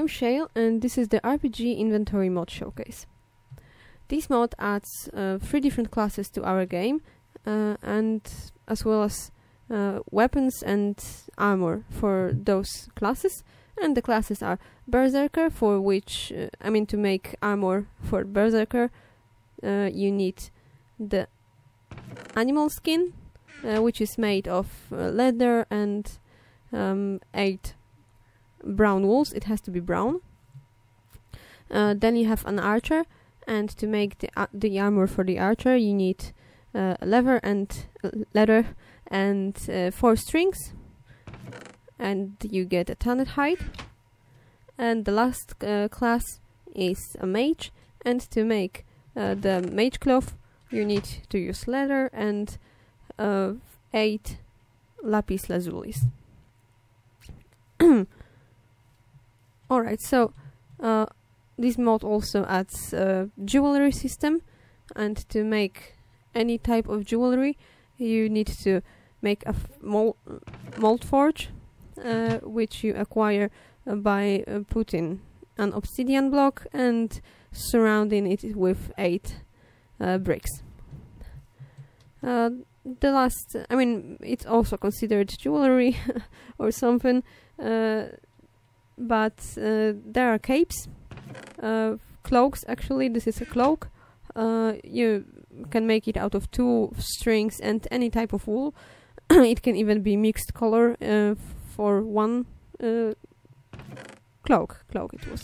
I'm scshaille, and this is the RPG Inventory mod showcase. This mod adds 3 different classes to our game, and as well as weapons and armor for those classes. And the classes are Berserker, for which, to make armor for Berserker, you need the animal skin, which is made of leather and 8 brown wools. It has to be brown. Then you have an archer, and to make the armor for the archer, you need leather and 4 strings, and you get a tanned hide. And the last class is a mage, and to make the mage cloth, you need to use leather and 8 lapis lazulis. Alright, so this mod also adds a jewelry system, and to make any type of jewelry you need to make a mold forge, which you acquire by putting an obsidian block and surrounding it with 8 bricks. The last, it's also considered jewelry or something, but there are capes, cloaks. Actually, this is a cloak. You can make it out of 2 strings and any type of wool. It can even be mixed color for one cloak it was.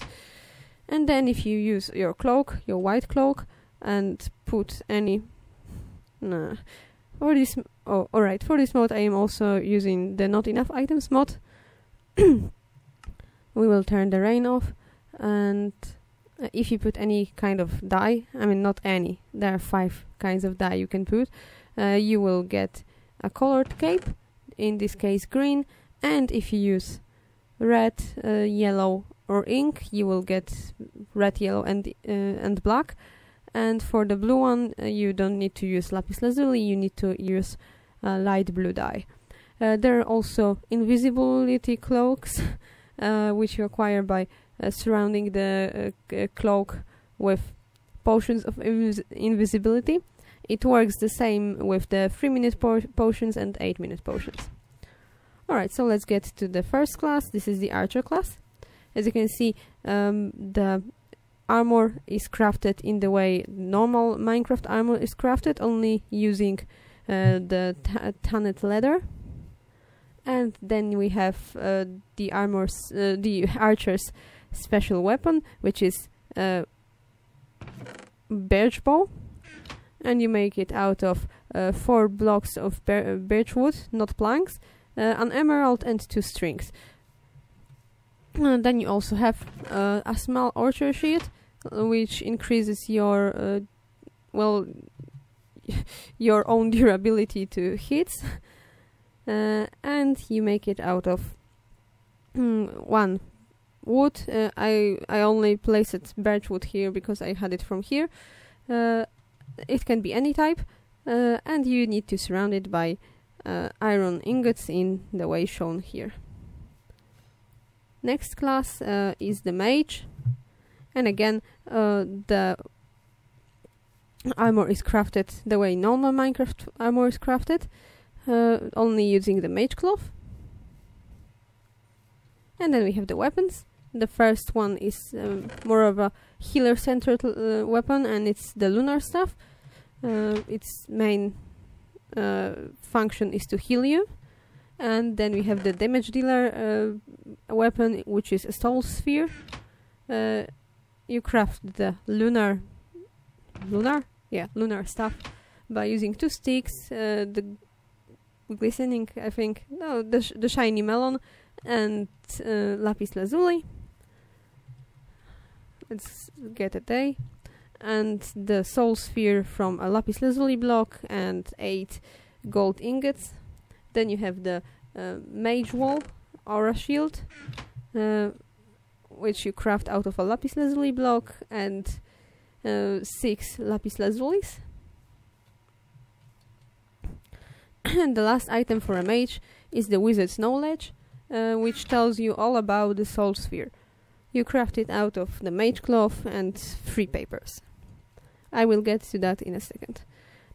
And then if you use your cloak, your white cloak, and put any for this for this mod I am also using the not enough items mod. We will turn the rain off, and if you put any kind of dye, not any, there are 5 kinds of dye you can put, you will get a colored cape, in this case green, and if you use red, yellow or ink, you will get red, yellow and black. And for the blue one, you don't need to use lapis lazuli, you need to use light blue dye. There are also invisibility cloaks, which you acquire by surrounding the cloak with potions of invisibility. It works the same with the 3-minute potions and 8-minute potions. Alright, so let's get to the first class. This is the archer class. As you can see, the armor is crafted in the way normal Minecraft armor is crafted, only using the tanned leather. And then we have the archer's special weapon, which is birch bow, and you make it out of 4 blocks of birch wood, not planks, an emerald and 2 strings. Then you also have a small archer shield, which increases your your own durability to hits, and you make it out of 1 wood. I only placed birch wood here because I had it from here. It can be any type, and you need to surround it by iron ingots in the way shown here. Next class is the mage, and again the armor is crafted the way normal Minecraft armor is crafted, only using the mage cloth. And then we have the weapons. The first one is more of a healer-centered weapon, and it's the lunar staff. Its main function is to heal you. And then we have the damage dealer weapon, which is a soul sphere. You craft the lunar staff by using 2 sticks, the glistening, the shiny melon, and lapis lazuli. Let's get a day. And the soul sphere from a lapis lazuli block and 8 gold ingots. Then you have the mage wall, aura shield, which you craft out of a lapis lazuli block and 6 lapis lazulis. And the last item for a mage is the wizard's knowledge, which tells you all about the soul sphere. You craft it out of the Mage cloth and 3 papers. I will get to that in a second.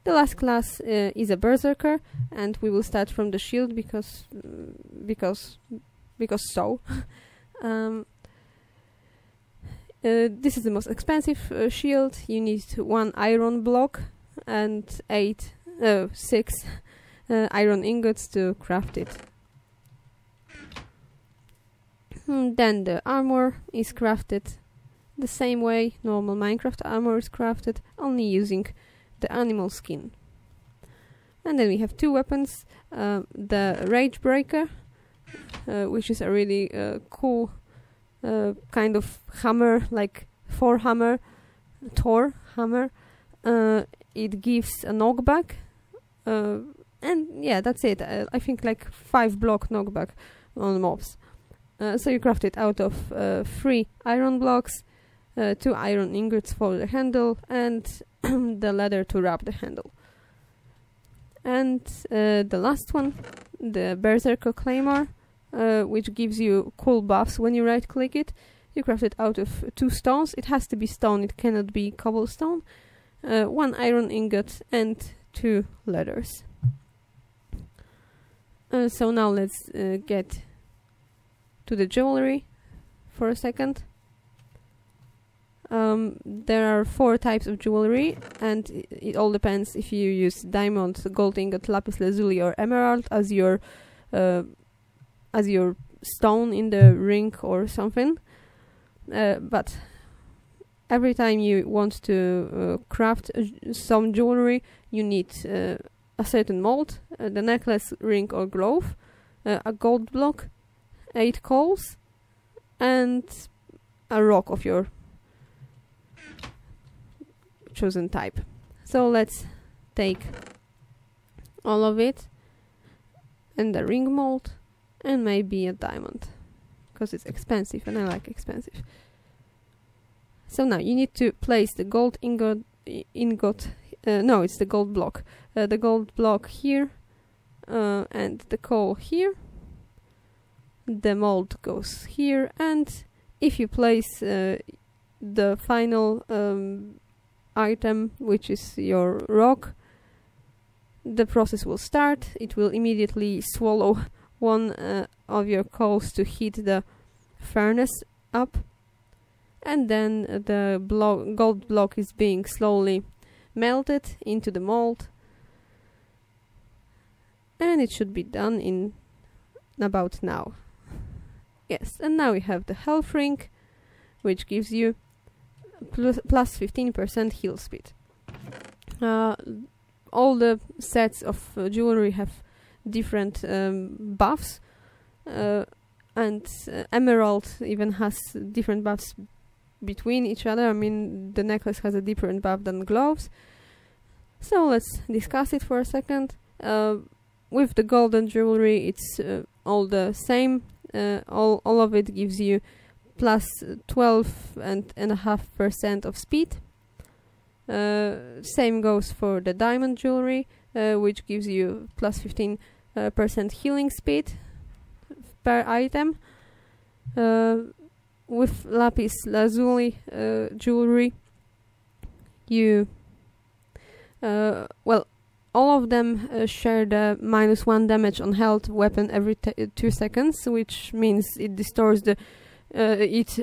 The last class is a Berserker, and we will start from the shield because so. This is the most expensive shield. You need 1 iron block and 6 iron ingots to craft it. Then the armor is crafted the same way normal Minecraft armor is crafted, only using the animal skin. And then we have 2 weapons. The Rage Breaker, which is a really cool kind of hammer, like Thor hammer. It gives a knockback, and yeah, that's it. I think like 5 block knockback on mobs. So you craft it out of 3 iron blocks, 2 iron ingots for the handle, and the leather to wrap the handle. And the last one, the Berserker Claymore, which gives you cool buffs when you right click it. You craft it out of 2 stones. It has to be stone, it cannot be cobblestone. 1 iron ingot and 2 leathers. So now let's get to the jewelry for a second. There are 4 types of jewelry, and it all depends if you use diamond, gold ingot, lapis lazuli, or emerald as your stone in the ring or something. But every time you want to craft some jewelry, you need a certain mold, the necklace, ring, or glove, a gold block, 8 coals, and a rock of your chosen type. So let's take all of it, and the ring mold, and maybe a diamond, because it's expensive and I like expensive. So now you need to place the gold no, it's the gold block. The gold block here, and the coal here. The mold goes here, and if you place the final item, which is your rock, the process will start. It will immediately swallow 1 of your coals to heat the furnace up, and then the gold block is being slowly melted into the mold, and it should be done in about now. Yes, and now we have the health ring, which gives you plus 15% heal speed. All the sets of jewelry have different buffs, and emerald even has different buffs between each other. I mean, the necklace has a different buff than gloves. So let's discuss it for a second. With the golden jewelry, it's all the same. All of it gives you plus 12.5% of speed. Same goes for the diamond jewelry, which gives you plus 15% healing speed per item. With lapis lazuli jewelry, you well, all of them share the -1 damage on health weapon every 2 seconds, which means it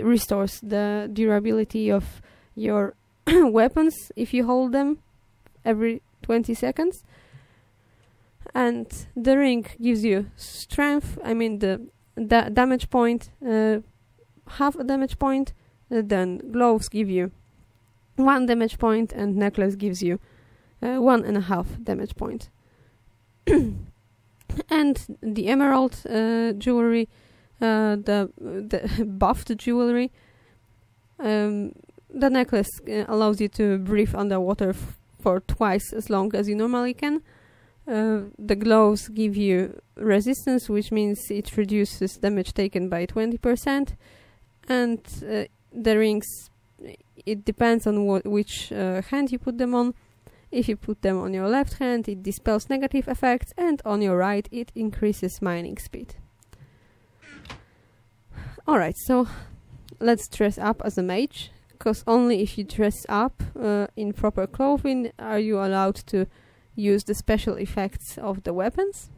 restores the durability of your weapons if you hold them every 20 seconds. And the ring gives you strength. I mean, the damage point, half a damage point. Then gloves give you 1 damage point, and necklace gives you 1.5 damage point. And the emerald jewelry, the buffed jewelry, the necklace allows you to breathe underwater for twice as long as you normally can. The gloves give you resistance, which means it reduces damage taken by 20%. And the rings, it depends on which hand you put them on. If you put them on your left hand, it dispels negative effects, and on your right, it increases mining speed. Alright, so let's dress up as a mage, because only if you dress up in proper clothing are you allowed to use the special effects of the weapons.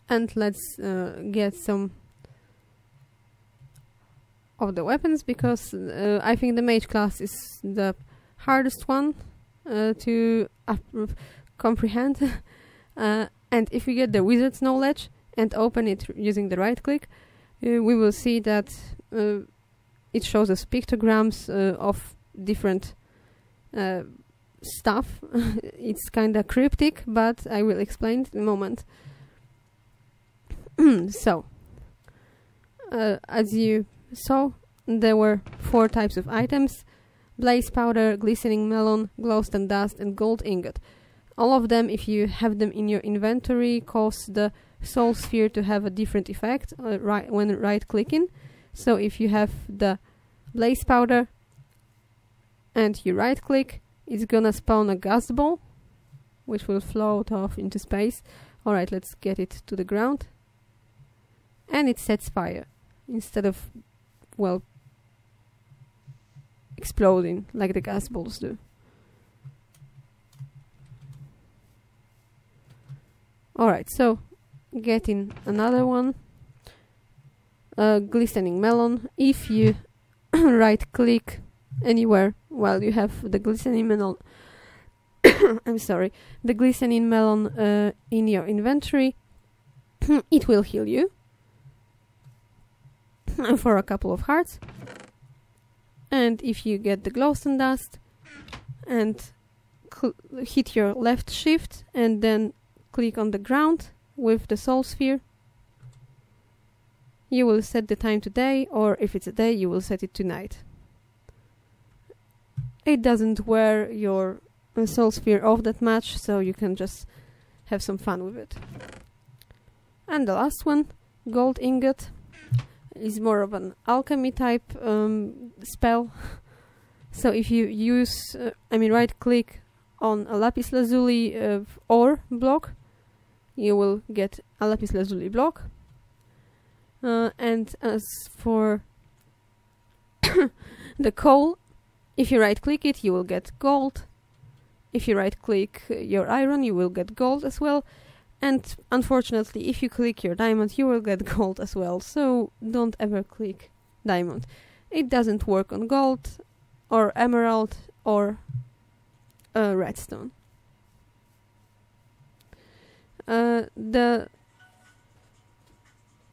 And let's get some of the weapons, because I think the mage class is the hardest one to comprehend. And if we get the wizard's knowledge and open it using the right click, we will see that it shows us pictograms of different stuff. It's kinda cryptic, but I will explain it in a moment. So, as you saw, there were 4 types of items: blaze powder, glistening melon, glowstone dust, and gold ingot. All of them, if you have them in your inventory, cause the soul sphere to have a different effect when right-clicking. So if you have the blaze powder and you right-click, it's gonna spawn a gust ball, which will float off into space. Alright, let's get it to the ground. And it sets fire, instead of, well, exploding like the gas balls do. Alright, so getting another one. Glistening melon. If you right click anywhere while you have the glistening melon I'm sorry, the glistening melon in your inventory, it will heal you for a couple of hearts. And if you get the glowstone dust and hit your left shift and then click on the ground with the soul sphere, you will set the time to day, or if it's a day, you will set it to night. It doesn't wear your soul sphere off that much, so you can just have some fun with it. And the last one, gold ingot, is more of an alchemy type spell. So if you use, right click on a lapis lazuli ore block, you will get a lapis lazuli block. And as for the coal, if you right click it, you will get gold. If you right click your iron, you will get gold as well. And unfortunately, if you click your diamond, you will get gold as well. So don't ever click diamond. It doesn't work on gold or emerald or redstone. The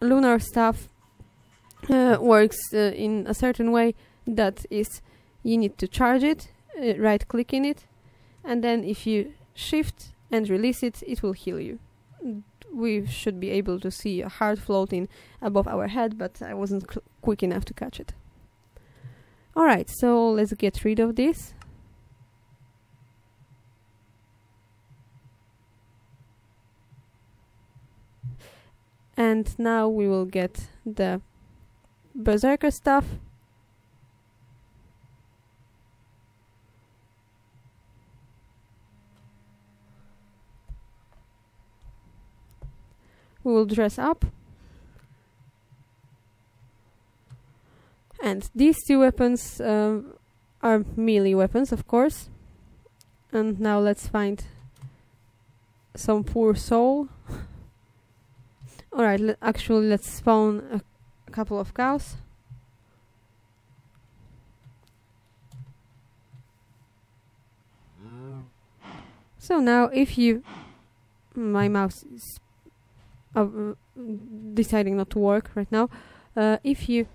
lunar stuff works in a certain way. That is, you need to charge it, right click in it, and then if you shift and release it, it will heal you. We should be able to see a heart floating above our head, but I wasn't quick enough to catch it. Alright, so let's get rid of this. And now we will get the Berserker stuff. We will dress up. And these 2 weapons are melee weapons, of course. And now let's find some poor soul. Alright, actually let's spawn a couple of cows. So now if you... My mouse is deciding not to work right now. If you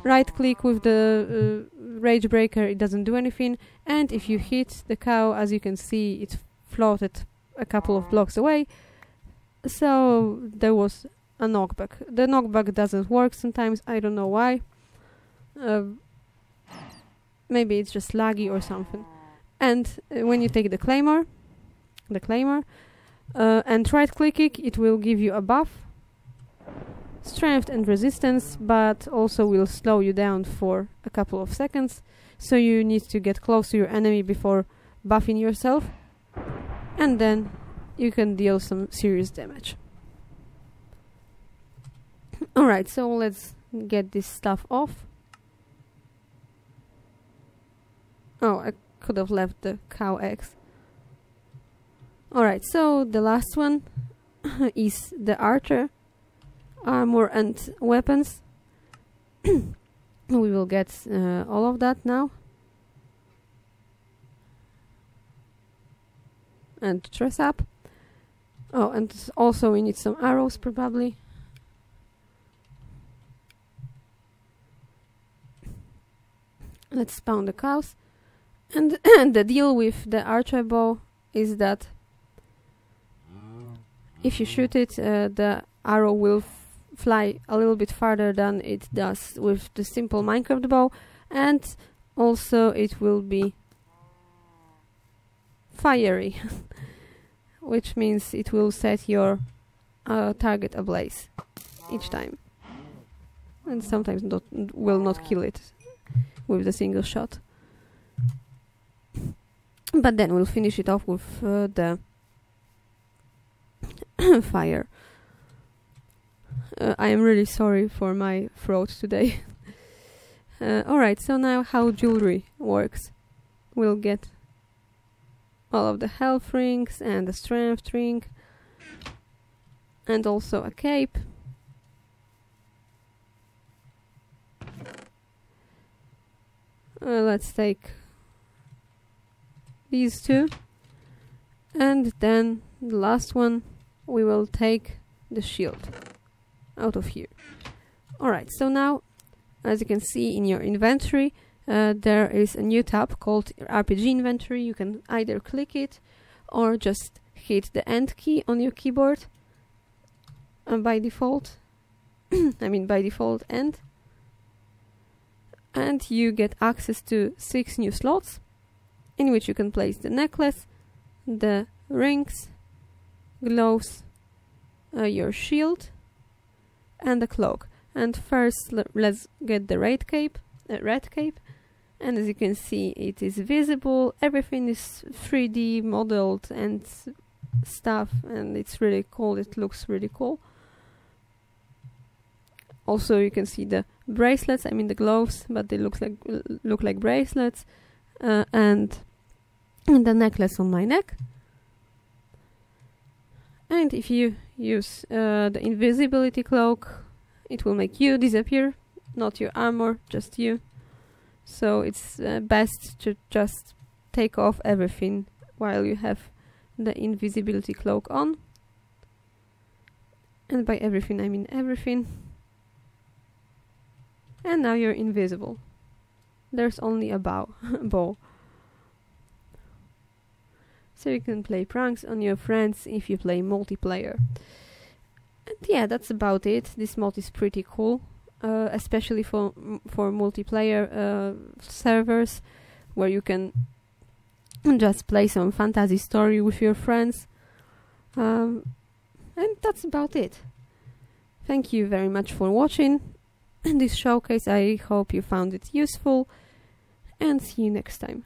right click with the rage breaker, it doesn't do anything. And if you hit the cow, as you can see, it floated a couple of blocks away. So there was a knockback. The knockback doesn't work sometimes, I don't know why. Maybe it's just laggy or something. And when you take the claymore, and right click it will give you a buff, strength and resistance, but also will slow you down for a couple of seconds. So you need to get close to your enemy before buffing yourself, and then you can deal some serious damage. Alright, so let's get this stuff off. Oh, I could have left the cow eggs. Alright, so the last one is the archer. Armor and weapons. We will get all of that now. And dress up. Oh, and also we need some arrows probably. Let's spawn the cows. And the deal with the archer bow is that if you shoot it, the arrow will fly a little bit farther than it does with the simple Minecraft bow, and also it will be fiery, which means it will set your target ablaze each time, and sometimes will not kill it with a single shot. But then we'll finish it off with the fire. I am really sorry for my throat today. Alright, so now how jewelry works. We'll get all of the health rings and the strength ring, and also a cape. Let's take these two, and then the last one we will take the shield out of here. Alright, so now as you can see in your inventory, there is a new tab called RPG Inventory. You can either click it or just hit the End key on your keyboard. By default, by default End. And you get access to 6 new slots in which you can place the necklace, the rings, gloves, your shield, and the cloak. And first let's get the red cape. And as you can see, it is visible. Everything is 3D modeled and stuff, and it's really cool. It looks really cool. Also, you can see the bracelets. The gloves, but they look like bracelets, and the necklace on my neck. And if you use the invisibility cloak, it will make you disappear, not your armor, just you. So it's best to just take off everything while you have the invisibility cloak on. And by everything, I mean everything. And now you're invisible. There's only a bow. So you can play pranks on your friends if you play multiplayer. And yeah, that's about it. This mod is pretty cool, especially for multiplayer servers, where you can just play some fantasy story with your friends. And that's about it. Thank you very much for watching this showcase. I hope you found it useful, and see you next time.